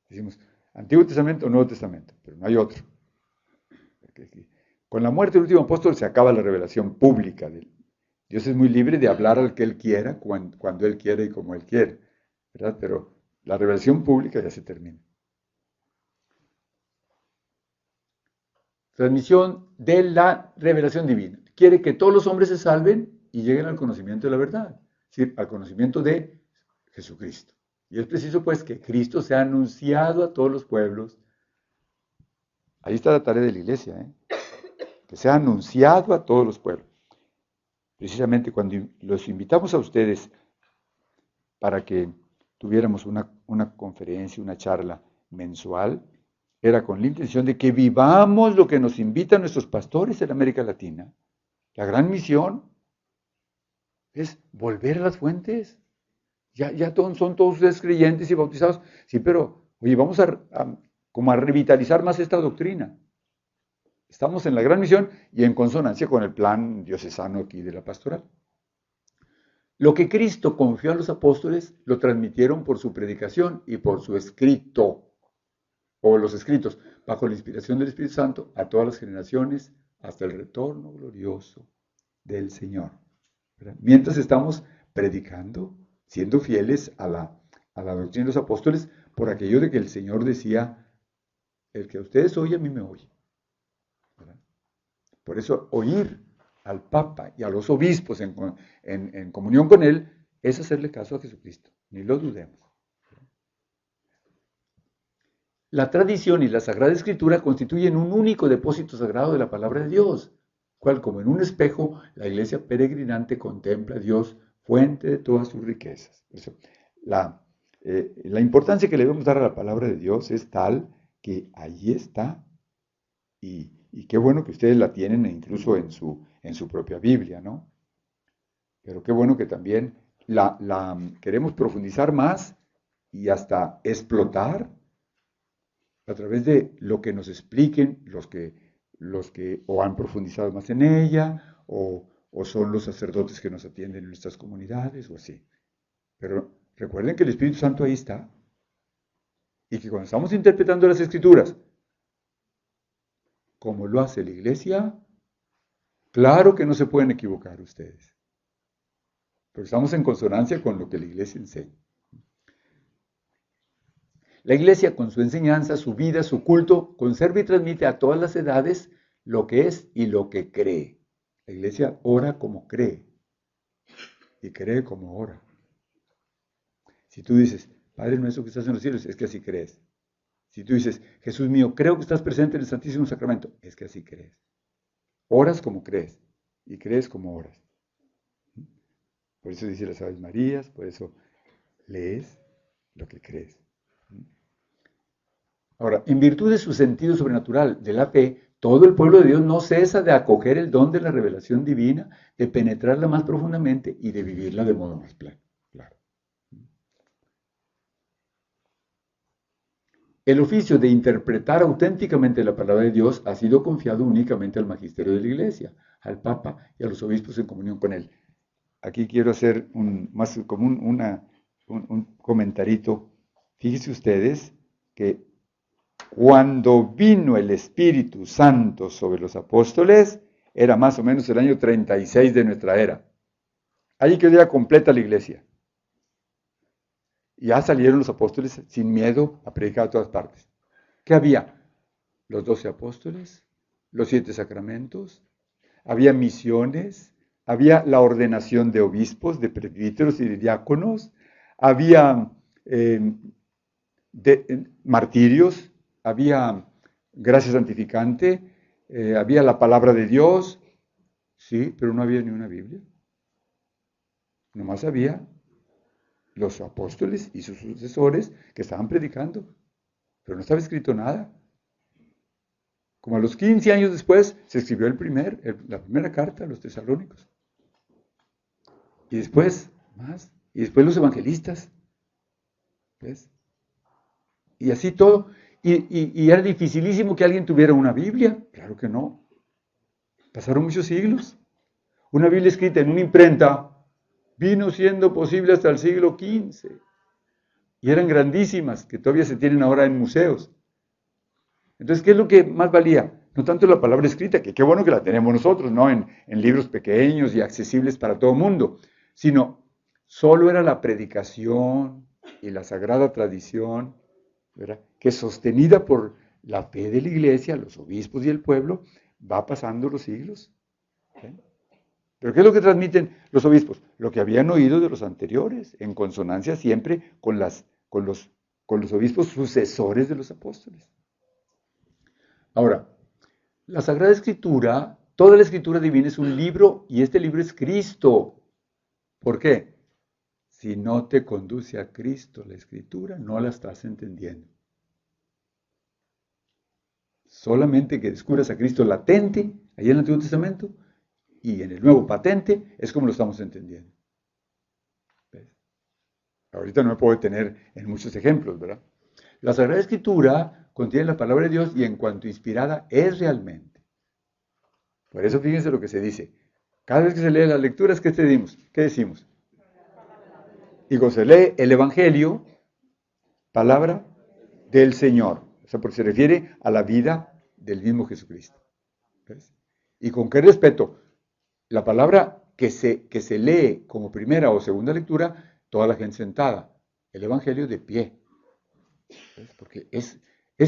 Speaker 1: Decimos Antiguo Testamento o Nuevo Testamento, pero no hay otro. Con la muerte del último apóstol se acaba la revelación pública. Dios es muy libre de hablar al que Él quiera, cuando Él quiere y como Él quiere, ¿verdad? Pero la revelación pública ya se termina. Transmisión de la revelación divina. Quiere que todos los hombres se salven y lleguen al conocimiento de la verdad, es decir, al conocimiento de Jesucristo. Y es preciso pues que Cristo sea anunciado a todos los pueblos. Ahí está la tarea de la iglesia, que sea anunciado a todos los pueblos. Precisamente cuando los invitamos a ustedes para que tuviéramos una conferencia, una charla mensual, era con la intención de que vivamos lo que nos invitan nuestros pastores en América Latina. La gran misión es volver a las fuentes. Ya son todos ustedes creyentes y bautizados. Sí, pero, oye, vamos como a revitalizar más esta doctrina. Estamos en la gran misión y en consonancia con el plan diocesano aquí de la pastoral. Lo que Cristo confió a los apóstoles lo transmitieron por su predicación y por su escrito, o los escritos, bajo la inspiración del Espíritu Santo, a todas las generaciones, hasta el retorno glorioso del Señor. ¿Verdad? Mientras estamos predicando, siendo fieles a la doctrina de los apóstoles, por aquello de que el Señor decía, el que a ustedes oye, a mí me oye. ¿Verdad? Por eso oír al Papa y a los obispos en comunión con él es hacerle caso a Jesucristo, ni lo dudemos. La tradición y la Sagrada Escritura constituyen un único depósito sagrado de la palabra de Dios, cual como en un espejo la iglesia peregrinante contempla a Dios, fuente de todas sus riquezas. La importancia que le debemos dar a la palabra de Dios es tal que allí está, y qué bueno que ustedes la tienen incluso en su propia Biblia, ¿no? Pero qué bueno que también la queremos profundizar más y hasta explotar a través de lo que nos expliquen los que o han profundizado más en ella, o son los sacerdotes que nos atienden en nuestras comunidades, o así. Pero recuerden que el Espíritu Santo ahí está, y que cuando estamos interpretando las Escrituras, como lo hace la Iglesia, claro que no se pueden equivocar ustedes, porque estamos en consonancia con lo que la Iglesia enseña. La Iglesia, con su enseñanza, su vida, su culto, conserva y transmite a todas las edades lo que es y lo que cree. La Iglesia ora como cree y cree como ora. Si tú dices, Padre nuestro que estás en los cielos, es que así crees. Si tú dices, Jesús mío, creo que estás presente en el Santísimo Sacramento, es que así crees. Oras como crees y crees como oras. Por eso dice las Aves Marías, por eso lees lo que crees. Ahora, en virtud de su sentido sobrenatural de la fe, todo el pueblo de Dios no cesa de acoger el don de la revelación divina, de penetrarla más profundamente y de vivirla de modo más pleno. Claro. El oficio de interpretar auténticamente la palabra de Dios ha sido confiado únicamente al magisterio de la Iglesia, al Papa y a los obispos en comunión con él. Aquí quiero hacer un comentarito. Fíjense ustedes que cuando vino el Espíritu Santo sobre los apóstoles, era más o menos el año 36 de nuestra era. Allí quedó ya completa la iglesia. Ya salieron los apóstoles sin miedo a predicar a todas partes. ¿Qué había? Los 12 apóstoles, los 7 sacramentos, había misiones, había la ordenación de obispos, de presbíteros y de diáconos, había martirios, había gracia santificante, había la palabra de Dios, sí, pero no había ni una Biblia. Nomás había los apóstoles y sus sucesores que estaban predicando, pero no estaba escrito nada. Como a los 15 años después se escribió la primera carta a los tesalónicos. Y después, más, y después los evangelistas. ¿Ves? Y así todo. Y era dificilísimo que alguien tuviera una Biblia. Claro que no. Pasaron muchos siglos. Una Biblia escrita en una imprenta vino siendo posible hasta el siglo XV. Y eran grandísimas, que todavía se tienen ahora en museos. Entonces, ¿qué es lo que más valía? No tanto la palabra escrita, que qué bueno que la tenemos nosotros, ¿no? En libros pequeños y accesibles para todo el mundo, sino solo era la predicación y la sagrada tradición, ¿verdad?, que sostenida por la fe de la iglesia, los obispos y el pueblo, va pasando los siglos. ¿Sí? ¿Pero qué es lo que transmiten los obispos? Lo que habían oído de los anteriores, en consonancia siempre con los obispos sucesores de los apóstoles. Ahora, la Sagrada Escritura, toda la Escritura divina es un libro, y este libro es Cristo. ¿Por qué? Si no te conduce a Cristo la Escritura, no la estás entendiendo. Solamente que descubras a Cristo latente, ahí en el Antiguo Testamento, y en el Nuevo patente, es como lo estamos entendiendo. ¿Ves? Ahorita no me puedo detener en muchos ejemplos, ¿verdad? La Sagrada Escritura contiene la palabra de Dios y en cuanto inspirada es realmente. Por eso fíjense lo que se dice. Cada vez que se lee las lecturas, ¿qué decimos? Y cuando se lee el Evangelio, palabra del Señor. O sea, porque se refiere a la vida del mismo Jesucristo. ¿Ves? ¿Y con qué respeto? La palabra que se lee como primera o segunda lectura, toda la gente sentada. El Evangelio de pie. ¿Ves? Porque es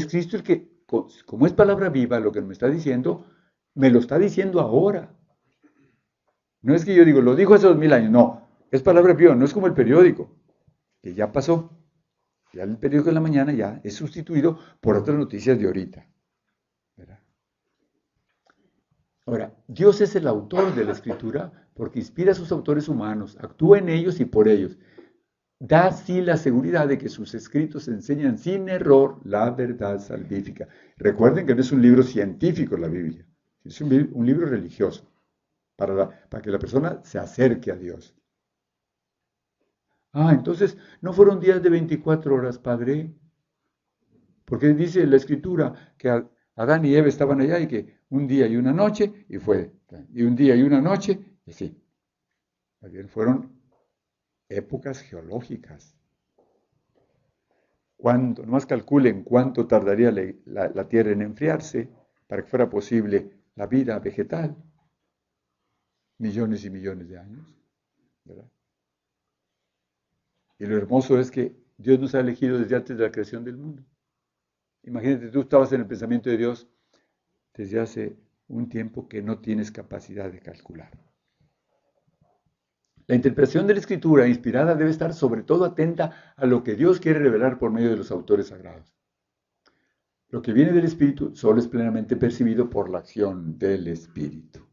Speaker 1: Cristo el que, como es palabra viva, lo que me está diciendo, me lo está diciendo ahora. No es que yo digo, lo dijo hace 2000 años, no. Es palabra viva, no es como el periódico, que ya pasó. Ya el periódico de la mañana ya es sustituido por otras noticias de ahorita. ¿Verdad? Ahora, Dios es el autor de la Escritura porque inspira a sus autores humanos, actúa en ellos y por ellos. Da así la seguridad de que sus escritos enseñan sin error la verdad salvífica. Recuerden que no es un libro científico la Biblia, es un libro religioso, para que la persona se acerque a Dios. Entonces, no fueron días de 24 horas, Padre, porque dice la Escritura que Adán y Eva estaban allá y que un día y una noche, y un día y una noche, y sí. Más bien fueron épocas geológicas. Nomás calculen cuánto tardaría la Tierra en enfriarse para que fuera posible la vida vegetal. Millones y millones de años, ¿verdad? Y lo hermoso es que Dios nos ha elegido desde antes de la creación del mundo. Imagínate, tú estabas en el pensamiento de Dios desde hace un tiempo que no tienes capacidad de calcular. La interpretación de la Escritura inspirada debe estar sobre todo atenta a lo que Dios quiere revelar por medio de los autores sagrados. Lo que viene del Espíritu solo es plenamente percibido por la acción del Espíritu.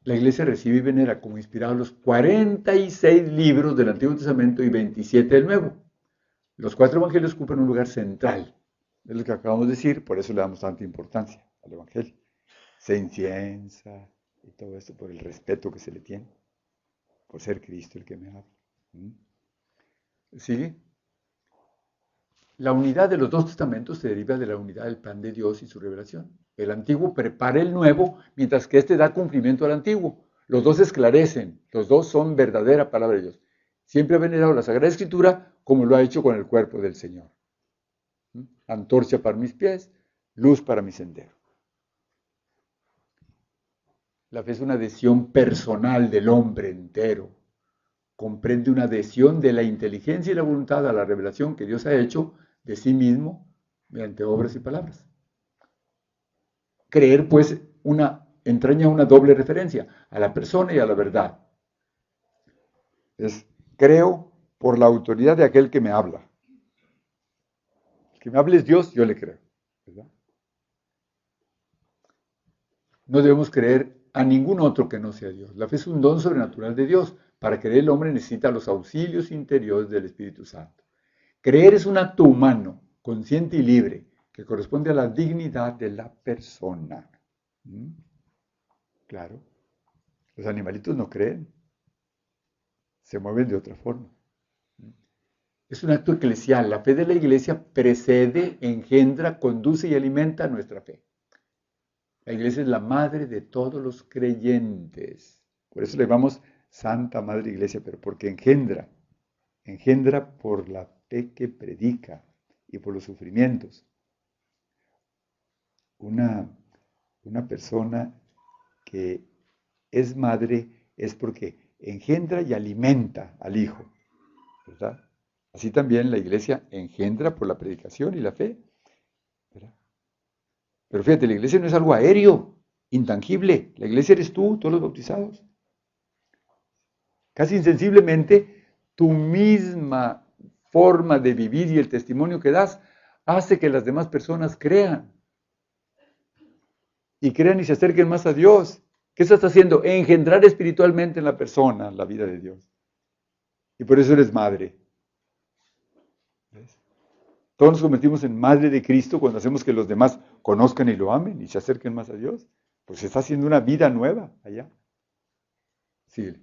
Speaker 1: La Iglesia recibe y venera como inspirados los 46 libros del Antiguo Testamento y 27 del Nuevo. Los 4 evangelios ocupan un lugar central. Es lo que acabamos de decir, por eso le damos tanta importancia al evangelio. Se inciensa y todo esto por el respeto que se le tiene, por ser Cristo el que me habla. ¿Sigue? La unidad de los 2 testamentos se deriva de la unidad del plan de Dios y su revelación. El antiguo prepara el nuevo, mientras que este da cumplimiento al antiguo. Los 2 esclarecen, los 2 son verdadera palabra de Dios. Siempre ha venerado la Sagrada Escritura como lo ha hecho con el cuerpo del Señor. Antorcha para mis pies, luz para mi sendero. La fe es una adhesión personal del hombre entero. Comprende una adhesión de la inteligencia y la voluntad a la revelación que Dios ha hecho de sí mismo mediante obras y palabras. Creer, pues, entraña una doble referencia a la persona y a la verdad. Creo por la autoridad de aquel que me habla. El que me hable es Dios, yo le creo. ¿Verdad? No debemos creer a ningún otro que no sea Dios. La fe es un don sobrenatural de Dios. Para creer el hombre necesita los auxilios interiores del Espíritu Santo. Creer es un acto humano, consciente y libre, que corresponde a la dignidad de la persona. Claro, los animalitos no creen, se mueven de otra forma. Es un acto eclesial. La fe de la Iglesia precede, engendra, conduce y alimenta nuestra fe. La Iglesia es la madre de todos los creyentes. Por eso le llamamos Santa Madre Iglesia, pero porque engendra por la fe que predica y por los sufrimientos. Una persona que es madre es porque engendra y alimenta al hijo, ¿verdad? Así también la Iglesia engendra por la predicación y la fe, ¿verdad? Pero fíjate, la Iglesia no es algo aéreo, intangible. La Iglesia eres tú, todos los bautizados. Casi insensiblemente, tu misma forma de vivir y el testimonio que das hace que las demás personas crean. Y crean y se acerquen más a Dios. ¿Qué estás haciendo? Engendrar espiritualmente en la persona la vida de Dios. Y por eso eres madre. ¿Ves? Todos nos convertimos en madre de Cristo cuando hacemos que los demás conozcan y lo amen y se acerquen más a Dios. Pues se está haciendo una vida nueva allá. Síguele.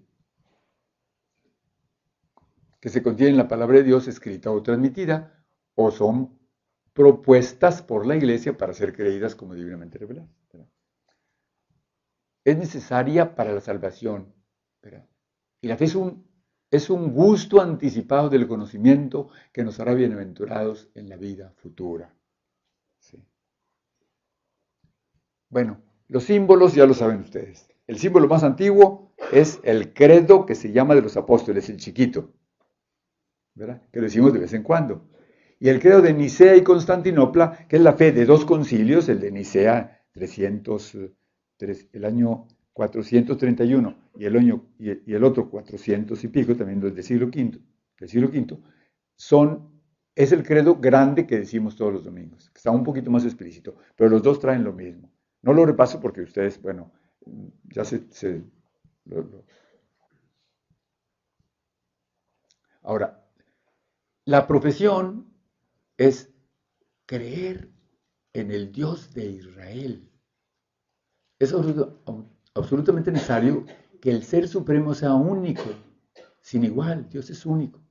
Speaker 1: Que se contiene en la palabra de Dios escrita o transmitida, o son propuestas por la Iglesia para ser creídas como divinamente reveladas. ¿Verdad? Es necesaria para la salvación. ¿Verdad? Y la fe es un gusto anticipado del conocimiento que nos hará bienaventurados en la vida futura. Sí. Bueno, los símbolos ya lo saben ustedes. El símbolo más antiguo es el credo que se llama de los apóstoles, el chiquito, ¿verdad? Que lo decimos de vez en cuando. Y el credo de Nicea y Constantinopla, que es la fe de 2 concilios, el de Nicea el año 431 y el otro 400 y pico, también del siglo V, es el credo grande que decimos todos los domingos, que está un poquito más explícito, pero los dos traen lo mismo. No lo repaso porque ustedes, bueno, ya Ahora, la profesión es creer en el Dios de Israel. Es absolutamente necesario que el Ser Supremo sea único, sin igual. Dios es único.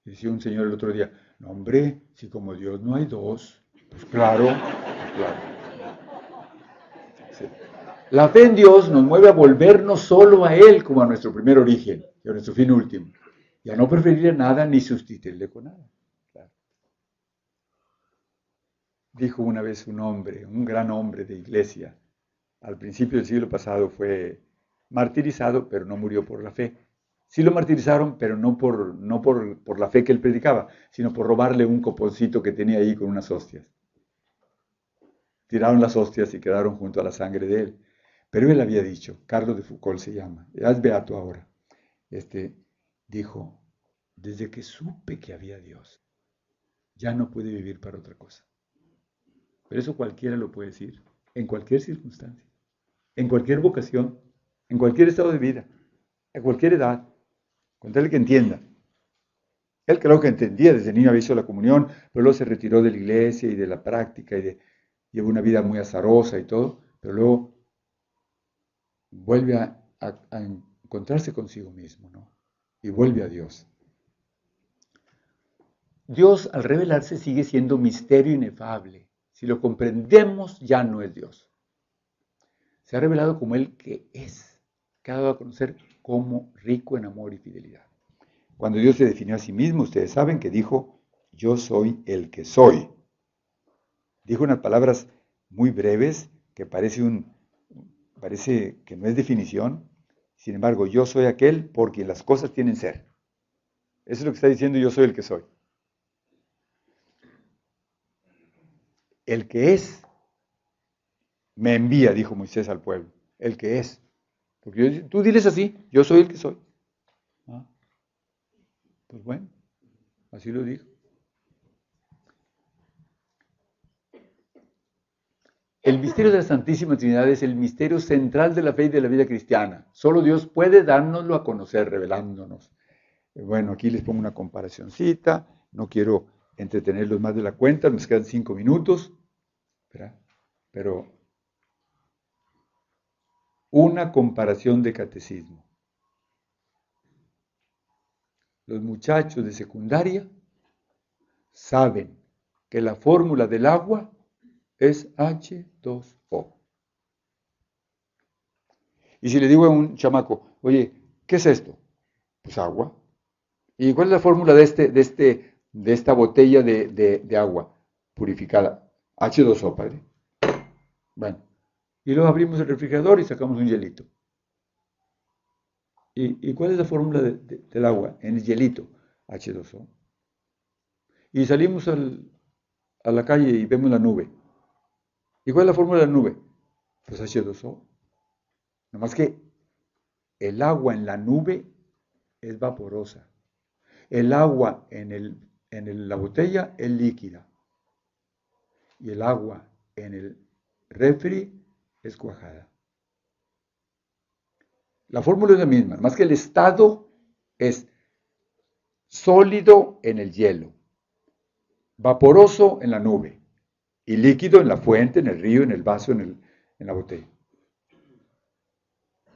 Speaker 1: Y decía un señor el otro día, no hombre, si como Dios no hay dos, pues claro. Sí. La fe en Dios nos mueve a volvernos solo a Él como a nuestro primer origen y a nuestro fin último. Y a no preferir nada ni sustituirle con nada. Claro. Dijo una vez un hombre, un gran hombre de iglesia, al principio del siglo pasado fue martirizado, pero no murió por la fe. Sí lo martirizaron, pero no por la fe que él predicaba, sino por robarle un coponcito que tenía ahí con unas hostias. Tiraron las hostias y quedaron junto a la sangre de él. Pero él había dicho, Carlos de Foucault se llama, es beato ahora, dijo, desde que supe que había Dios, ya no pude vivir para otra cosa. Pero eso cualquiera lo puede decir, en cualquier circunstancia, en cualquier vocación, en cualquier estado de vida, a cualquier edad, con tal que entienda. Él creo que entendía, desde niño había hecho la comunión, pero luego se retiró de la iglesia y de la práctica y llevó una vida muy azarosa y todo, pero luego vuelve a encontrarse consigo mismo, ¿no? Y vuelve a Dios. Dios, al revelarse, sigue siendo misterio inefable. Si lo comprendemos, ya no es Dios. Se ha revelado como el que es, que ha dado a conocer como rico en amor y fidelidad. Cuando Dios se definió a sí mismo, ustedes saben que dijo, yo soy el que soy. Dijo unas palabras muy breves que parece que no es definición. Sin embargo, yo soy aquel por quien las cosas tienen ser. Eso es lo que está diciendo, yo soy el que soy. El que es, me envía, dijo Moisés al pueblo. El que es. Porque tú diles así, yo soy el que soy. ¿Ah? Pues bueno, así lo dijo. El misterio de la Santísima Trinidad es el misterio central de la fe y de la vida cristiana. Solo Dios puede dárnoslo a conocer, revelándonos. Bueno, aquí les pongo una comparacioncita. No quiero entretenerlos más de la cuenta, nos quedan 5 minutos. ¿Verdad? Pero una comparación de catecismo. Los muchachos de secundaria saben que la fórmula del agua es H2O. Y si le digo a un chamaco, oye, ¿qué es esto? Pues agua. ¿Y cuál es la fórmula de esta botella de agua purificada? H2O, padre. Bueno, y luego abrimos el refrigerador y sacamos un hielito. ¿Y cuál es la fórmula del agua en el hielito? H2O. Y salimos a la calle y vemos la nube. ¿Y cuál es la fórmula de la nube? Pues H2O. Nada más que el agua en la nube es vaporosa. El agua en la botella es líquida. Y el agua en el refri es cuajada. La fórmula es la misma, más que el estado es sólido en el hielo, vaporoso en la nube y líquido en la fuente, en el río, en el vaso, en la botella.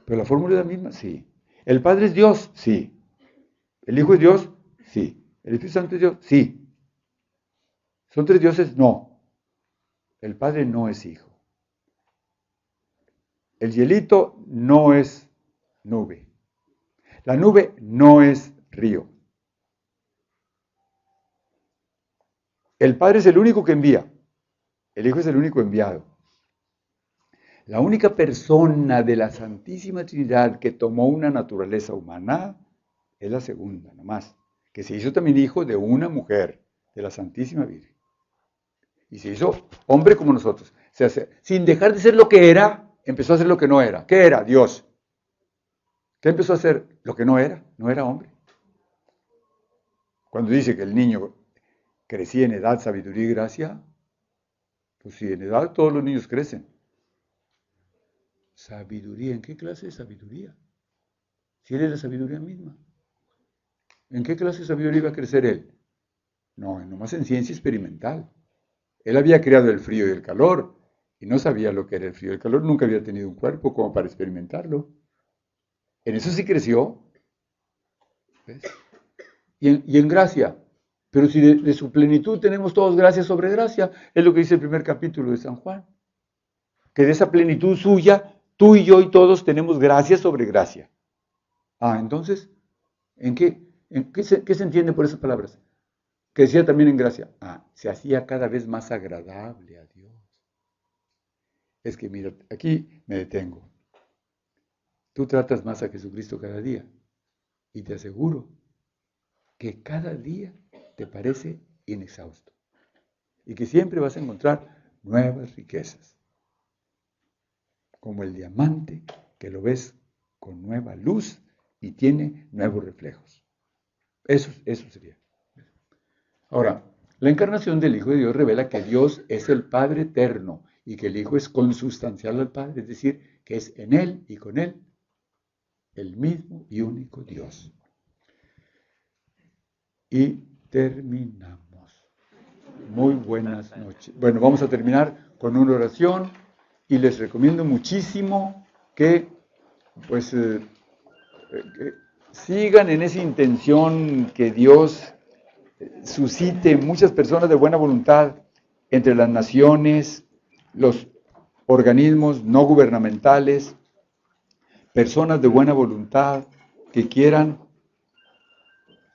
Speaker 1: Pero la fórmula es la misma, sí. ¿El Padre es Dios? Sí. ¿El Hijo es Dios? Sí. ¿El Espíritu Santo es Dios? Sí. ¿Son 3 dioses? No. El Padre no es Hijo. El hielito no es nube. La nube no es río. El Padre es el único que envía. El Hijo es el único enviado. La única persona de la Santísima Trinidad que tomó una naturaleza humana es la segunda, nomás. Que se hizo también hijo de una mujer, de la Santísima Virgen. Y se hizo hombre como nosotros. O sea, sin dejar de ser lo que era, empezó a hacer lo que no era. ¿Qué era? Dios. ¿Qué empezó a hacer? Lo que no era hombre. Cuando dice que el niño crecía en edad, sabiduría y gracia, pues si en edad todos los niños crecen. Sabiduría, ¿en qué clase de sabiduría? Si él es la sabiduría misma. ¿En qué clase de sabiduría iba a crecer él? No, nomás en ciencia experimental. Él había creado el frío y el calor y no sabía lo que era el frío y el calor. Nunca había tenido un cuerpo como para experimentarlo. En eso sí creció. ¿Ves? Y en gracia. Pero si de su plenitud tenemos todos gracia sobre gracia, es lo que dice el primer capítulo de San Juan. Que de esa plenitud suya, tú y yo y todos tenemos gracia sobre gracia. Entonces, ¿qué se entiende por esas palabras? Que decía también en gracia, se hacía cada vez más agradable a Dios. Es que mira, aquí me detengo. Tú tratas más a Jesucristo cada día y te aseguro que cada día te parece inexhausto y que siempre vas a encontrar nuevas riquezas, como el diamante que lo ves con nueva luz y tiene nuevos reflejos. Eso sería. Ahora, la encarnación del Hijo de Dios revela que Dios es el Padre eterno y que el Hijo es consustancial al Padre, es decir, que es en Él y con Él el mismo y único Dios. Y terminamos. Muy buenas noches. Bueno, vamos a terminar con una oración y les recomiendo muchísimo que sigan en esa intención que Dios suscite muchas personas de buena voluntad entre las naciones, los organismos no gubernamentales, personas de buena voluntad que quieran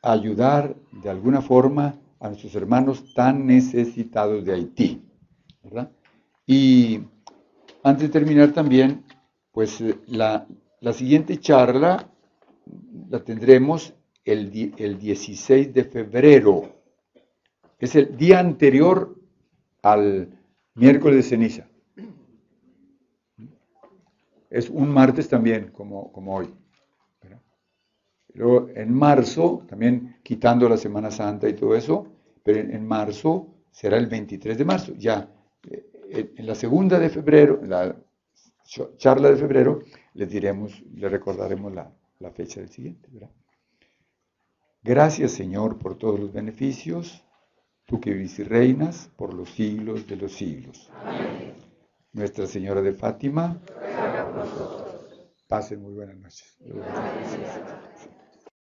Speaker 1: ayudar de alguna forma a nuestros hermanos tan necesitados de Haití, ¿verdad? Y antes de terminar también, pues la siguiente charla la tendremos el 16 de febrero. Es el día anterior al miércoles de ceniza. Es un martes también, como hoy. ¿Verdad? Luego en marzo, también quitando la Semana Santa y todo eso, pero en marzo será el 23 de marzo. Ya en la segunda de febrero, la charla de febrero, les recordaremos la fecha del siguiente. ¿Verdad? Gracias, Señor, por todos los beneficios, tú que vives y reinas por los siglos de los siglos.
Speaker 2: Amén.
Speaker 1: Nuestra Señora de Fátima, pasen muy buenas noches.
Speaker 2: Amén.